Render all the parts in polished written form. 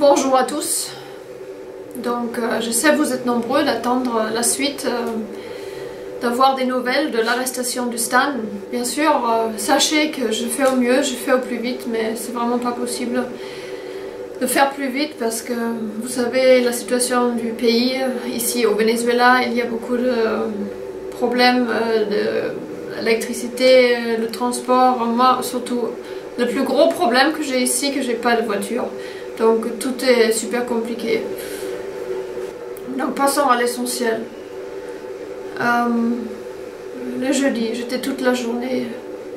Bonjour à tous. Donc je sais que vous êtes nombreux d'attendre la suite, d'avoir des nouvelles de l'arrestation du Stan. Bien sûr, sachez que je fais au mieux, je fais au plus vite, mais c'est vraiment pas possible de faire plus vite parce que vous savez la situation du pays. Ici au Venezuela, il y a beaucoup de problèmes d'électricité, de transport. Moi surtout, le plus gros problème que j'ai ici, que j'ai pas de voiture. Donc tout est super compliqué. Donc passons à l'essentiel. Le jeudi, j'étais toute la journée,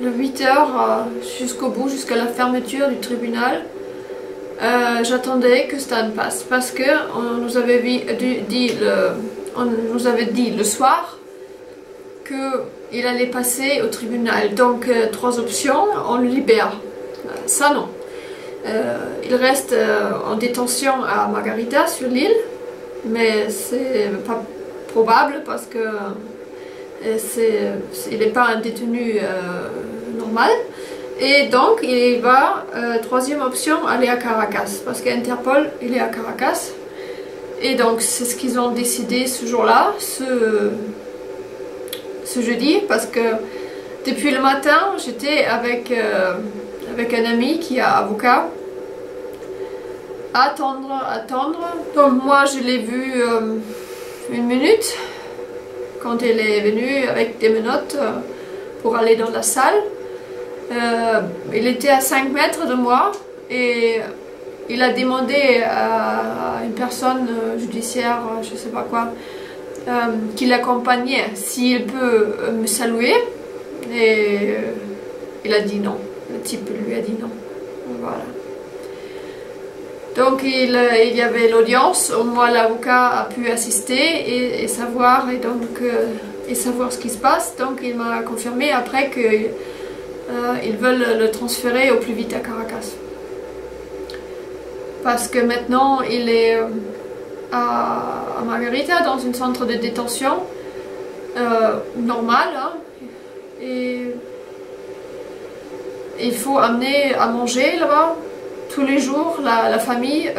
de 8 h jusqu'au bout, jusqu'à la fermeture du tribunal. J'attendais que Stan passe parce que on nous avait dit le soir qu'il allait passer au tribunal. Donc 3 options, on le libère. Ça non. Il reste en détention à Margarita sur l'île, mais c'est pas probable parce que il n'est pas un détenu normal. Et donc il va, troisième option, aller à Caracas parce qu'Interpol il est à Caracas. Et donc c'est ce qu'ils ont décidé ce jour-là, ce jeudi, parce que depuis le matin j'étais avec un ami qui est avocat, attendre. Donc moi je l'ai vu 1 minute quand il est venu avec des menottes pour aller dans la salle. Il était à 5 mètres de moi et il a demandé à une personne judiciaire, je sais pas quoi, qui l'accompagnait, s'il peut me saluer, et il a dit non. Le type lui a dit non. Voilà. Donc il y avait l'audience, au moins l'avocat a pu assister et savoir, et savoir ce qui se passe. Donc il m'a confirmé après qu'ils veulent le transférer au plus vite à Caracas. Parce que maintenant il est à Margarita, dans un centre de détention normal, hein, et il faut amener à manger là-bas tous les jours. La famille,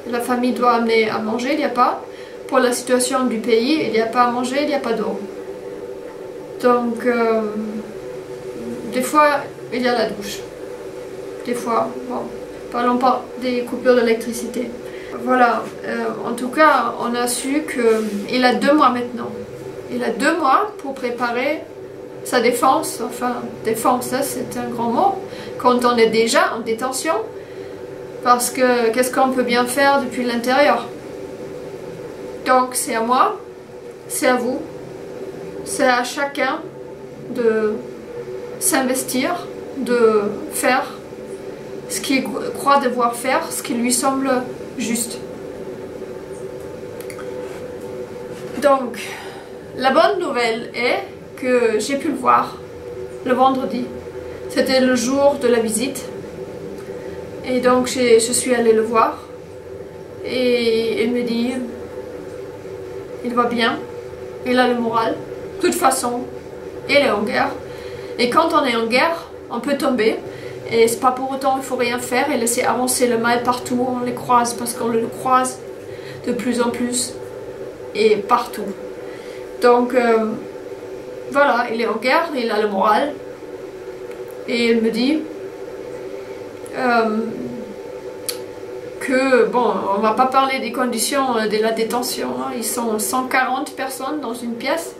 la famille doit amener à manger. Il n'y a pas, pour la situation du pays, il n'y a pas à manger, il n'y a pas d'eau. Donc des fois il y a la douche, des fois, bon, parlons pas des coupures d'électricité. Voilà, en tout cas on a su qu'il a 2 mois maintenant. Il a 2 mois pour préparer sa défense. Enfin, défense, hein, c'est un grand mot, quand on est déjà en détention, parce que qu'est-ce qu'on peut bien faire depuis l'intérieur? Donc c'est à moi, c'est à vous, c'est à chacun de s'investir, de faire ce qu'il croit devoir faire, ce qui lui semble juste. Donc la bonne nouvelle est que j'ai pu le voir le vendredi. C'était le jour de la visite. Et donc je suis allée le voir. Et il me dit, il va bien, il a le moral. De toute façon, il est en guerre. Et quand on est en guerre, on peut tomber. Et c'est pas pour autant qu'il faut rien faire et laisser avancer le mal partout. On les croise parce qu'on le croise de plus en plus et partout. Donc voilà, il est en guerre, il a le moral. Et il me dit que, bon, on va pas parler des conditions de la détention, hein. Ils sont 140 personnes dans une pièce.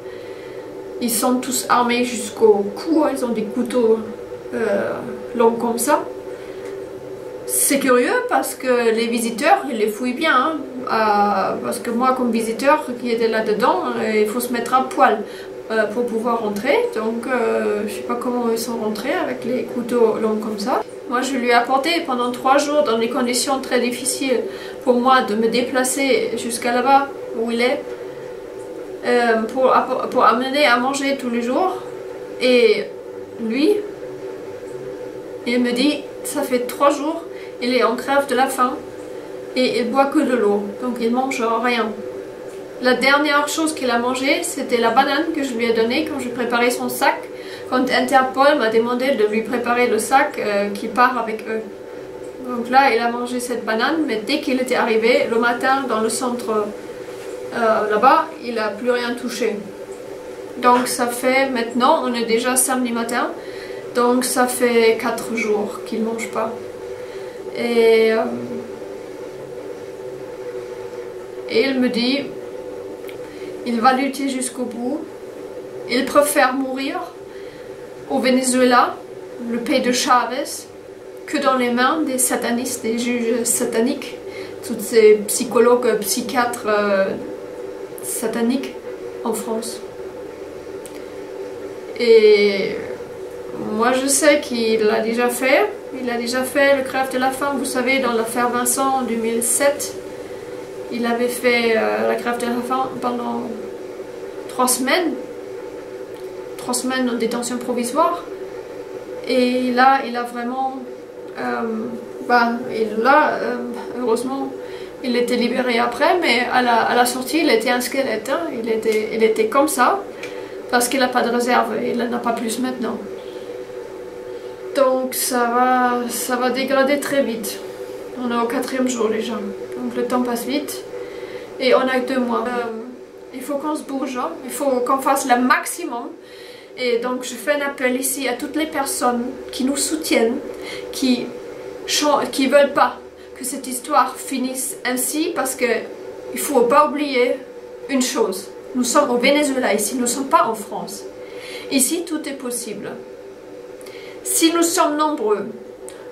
Ils sont tous armés jusqu'au cou, hein. Ils ont des couteaux longs comme ça. C'est curieux parce que les visiteurs, ils les fouillent bien, hein. Parce que moi, comme visiteur qui était là-dedans, il faut se mettre à poil pour pouvoir rentrer. Donc je sais pas comment ils sont rentrés avec les couteaux longs comme ça. Moi je lui ai apporté pendant 3 jours dans des conditions très difficiles pour moi de me déplacer jusqu'à là-bas où il est, pour amener à manger tous les jours. Et lui, il me dit, ça fait 3 jours, il est en crève de la faim et il boit que de l'eau, donc il mange rien. La dernière chose qu'il a mangé, c'était la banane que je lui ai donnée quand je préparais son sac, quand Interpol m'a demandé de lui préparer le sac qui part avec eux. Donc là, il a mangé cette banane, mais dès qu'il était arrivé, le matin, dans le centre là-bas, il n'a plus rien touché. Donc ça fait, maintenant, on est déjà samedi matin, donc ça fait 4 jours qu'il ne mange pas. Et il me dit, il va lutter jusqu'au bout. Il préfère mourir au Venezuela, le pays de Chavez, que dans les mains des satanistes, des juges sataniques, tous ces psychologues, psychiatres sataniques en France. Et moi je sais qu'il l'a déjà fait. Il a déjà fait le grève de la faim. Vous savez, dans l'affaire Vincent en 2007, il avait fait la grève de la faim pendant 3 semaines. 3 semaines en détention provisoire. Et là, il a vraiment... heureusement, il était libéré après, mais à la sortie, il était un squelette. Hein. Il était comme ça, parce qu'il n'a pas de réserve. Il n'en a pas plus maintenant. Donc ça va dégrader très vite. On est au 4e jour déjà. Donc le temps passe vite. Et on a que 2 mois. Il faut qu'on se bouge. Hein. Il faut qu'on fasse le maximum. Et donc je fais un appel ici à toutes les personnes qui nous soutiennent, qui veulent pas que cette histoire finisse ainsi, parce que il faut pas oublier une chose. Nous sommes au Venezuela ici, nous ne sommes pas en France. Ici tout est possible. Si nous sommes nombreux,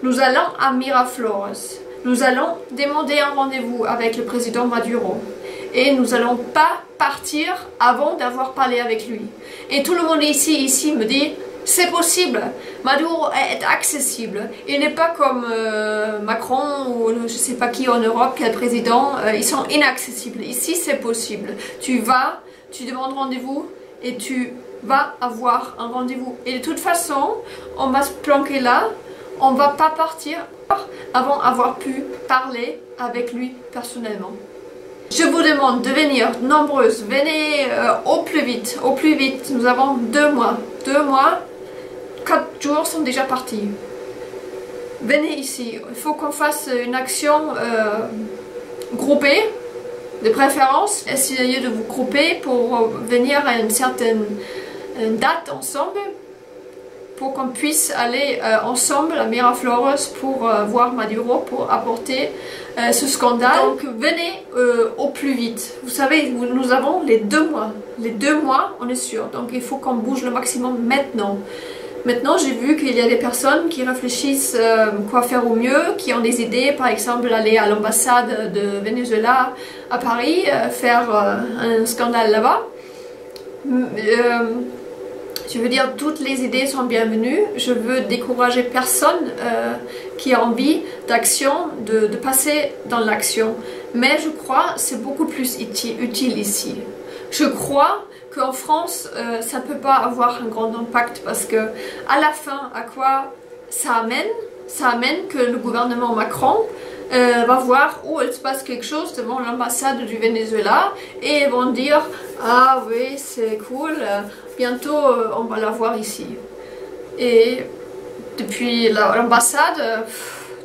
nous allons à Miraflores, nous allons demander un rendez-vous avec le président Maduro et nous n'allons pas partir avant d'avoir parlé avec lui. Et tout le monde ici me dit, c'est possible, Maduro est accessible, il n'est pas comme Macron ou je ne sais pas qui en Europe, quel président, ils sont inaccessibles. Ici c'est possible, tu vas, tu demandes rendez-vous et tu vas avoir un rendez-vous. Et de toute façon, on va se planquer là, on ne va pas partir avant d'avoir pu parler avec lui personnellement. Je vous demande de venir nombreuses, venez au plus vite, nous avons 2 mois. 2 mois, 4 jours sont déjà partis. Venez ici, il faut qu'on fasse une action groupée, de préférence, essayez de vous grouper pour venir à une certaine date ensemble, pour qu'on puisse aller ensemble à Miraflores pour voir Maduro, pour apporter ce scandale. Donc venez au plus vite. Vous savez, nous avons les 2 mois. Les 2 mois, on est sûr. Donc il faut qu'on bouge le maximum maintenant. Maintenant, j'ai vu qu'il y a des personnes qui réfléchissent quoi faire au mieux, qui ont des idées, par exemple aller à l'ambassade de Venezuela à Paris, faire un scandale là-bas. Je veux dire, toutes les idées sont bienvenues. Je veux décourager personne qui a envie d'action, de passer dans l'action. Mais je crois que c'est beaucoup plus utile ici. Je crois qu'en France, ça ne peut pas avoir un grand impact parce que à la fin, à quoi ça amène? Ça amène que le gouvernement Macron va voir où il se passe quelque chose devant l'ambassade du Venezuela et ils vont dire « Ah oui, c'est cool, bientôt on va la voir ici. » Et depuis l'ambassade,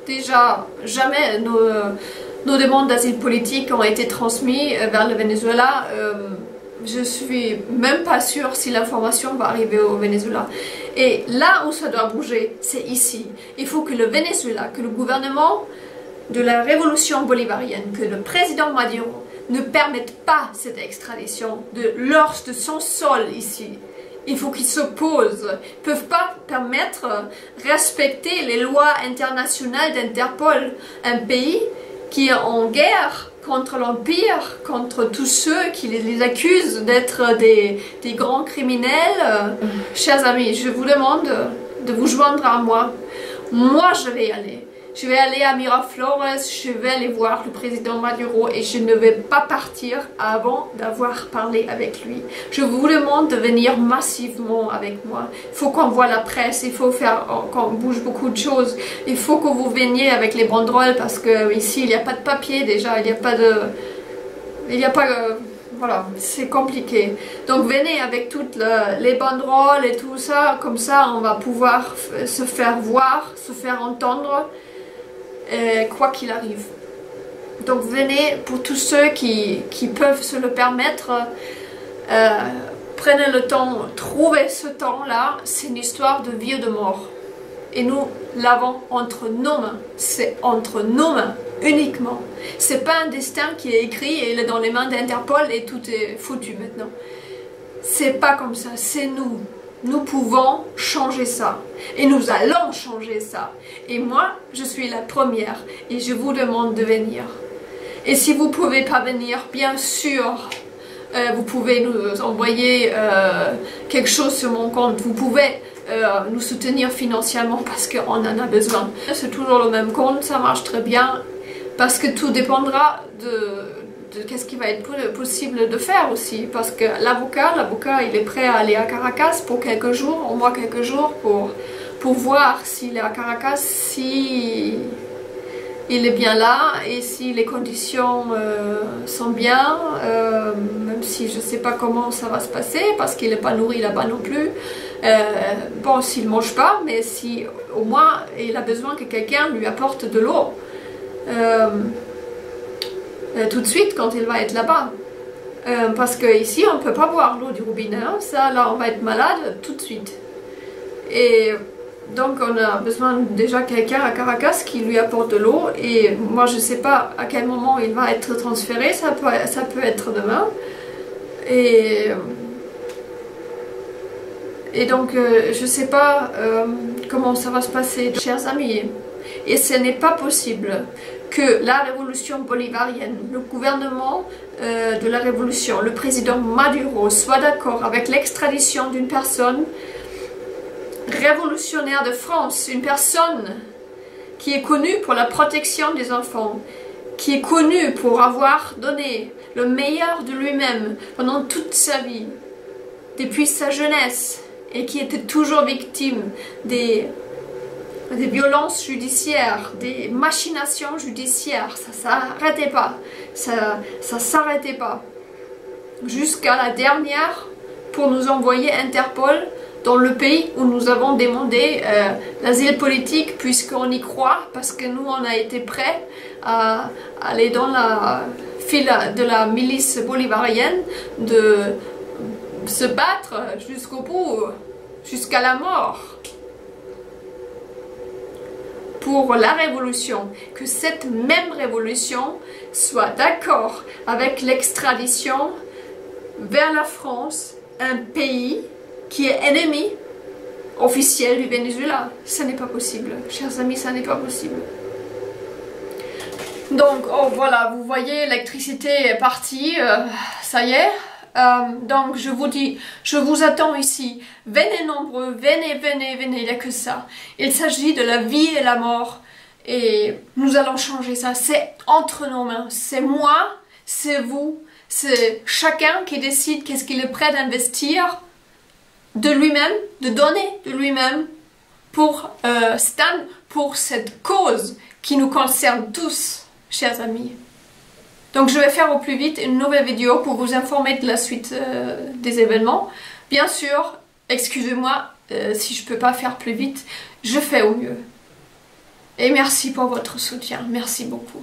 déjà jamais nos demandes d'asile politique ont été transmises vers le Venezuela. Je suis même pas sûre si l'information va arriver au Venezuela. Et là où ça doit bouger, c'est ici. Il faut que le Venezuela, que le gouvernement de la révolution bolivarienne, que le président Maduro ne permette pas cette extradition de son sol ici. Il faut qu'ils s'opposent. Ils ne peuvent pas permettre de respecter les lois internationales d'Interpol. Un pays qui est en guerre contre l'Empire, contre tous ceux qui les accusent d'être des grands criminels. Chers amis, je vous demande de vous joindre à moi. Moi, je vais y aller. Je vais aller à Miraflores, je vais aller voir le président Maduro et je ne vais pas partir avant d'avoir parlé avec lui. Je vous demande de venir massivement avec moi. Il faut qu'on voit la presse, il faut qu'on bouge beaucoup de choses. Il faut que vous veniez avec les banderoles parce que ici il n'y a pas de papier déjà, il n'y a pas de... voilà, c'est compliqué. Donc venez avec toutes les banderoles et tout ça, comme ça on va pouvoir se faire voir, se faire entendre. quoi qu'il arrive. Donc venez, pour tous ceux qui peuvent se le permettre, prenez le temps, trouvez ce temps-là, c'est une histoire de vie ou de mort. Et nous l'avons entre nos mains, c'est entre nos mains uniquement. C'est pas un destin qui est écrit et il est dans les mains d'Interpol et tout est foutu maintenant. C'est pas comme ça, c'est nous. Nous pouvons changer ça. Et nous allons changer ça. Et moi, je suis la première et je vous demande de venir. Et si vous ne pouvez pas venir, bien sûr, vous pouvez nous envoyer quelque chose sur mon compte. Vous pouvez nous soutenir financièrement parce qu'on en a besoin. C'est toujours le même compte, ça marche très bien. Parce que tout dépendra de qu'est-ce qui va être possible de faire aussi. Parce que l'avocat, il est prêt à aller à Caracas pour quelques jours, au moins quelques jours, pour voir s'il est à Caracas, si il est bien là et si les conditions sont bien, même si je ne sais pas comment ça va se passer parce qu'il n'est pas nourri là-bas non plus. Bon, s'il ne mange pas, mais si au moins il a besoin que quelqu'un lui apporte de l'eau tout de suite quand il va être là-bas. Parce qu'ici on ne peut pas boire l'eau du robinet, hein. Ça là on va être malade tout de suite. Et donc on a besoin déjà quelqu'un à Caracas qui lui apporte de l'eau et moi je ne sais pas à quel moment il va être transféré, ça peut être demain. Et donc je ne sais pas comment ça va se passer, chers amis. Et ce n'est pas possible que la révolution bolivarienne, le gouvernement de la révolution, le président Maduro soit d'accord avec l'extradition d'une personne révolutionnaire de France, une personne qui est connue pour la protection des enfants, qui est connue pour avoir donné le meilleur de lui-même pendant toute sa vie, depuis sa jeunesse, et qui était toujours victime des violences judiciaires, des machinations judiciaires. Ça s'arrêtait pas, ça s'arrêtait pas, jusqu'à la dernière pour nous envoyer Interpol dans le pays où nous avons demandé l'asile politique, puisqu'on y croit, parce que nous on a été prêts à aller dans la file de la milice bolivarienne, de se battre jusqu'au bout, jusqu'à la mort pour la révolution, que cette même révolution soit d'accord avec l'extradition vers la France, un pays qui est ennemi officiel du Venezuela. Ce n'est pas possible, chers amis, ça n'est pas possible. Donc, oh voilà, vous voyez, l'électricité est partie, ça y est. Donc je vous dis, je vous attends ici, venez nombreux, venez, il n'y a que ça. Il s'agit de la vie et la mort et nous allons changer ça, c'est entre nos mains, c'est moi, c'est vous, c'est chacun qui décide qu'est-ce qu'il est prêt d'investir de lui-même, de donner de lui-même pour Stan, pour cette cause qui nous concerne tous, chers amis. Donc je vais faire au plus vite une nouvelle vidéo pour vous informer de la suite des événements. Bien sûr, excusez-moi si je ne peux pas faire plus vite, je fais au mieux. Et merci pour votre soutien, merci beaucoup.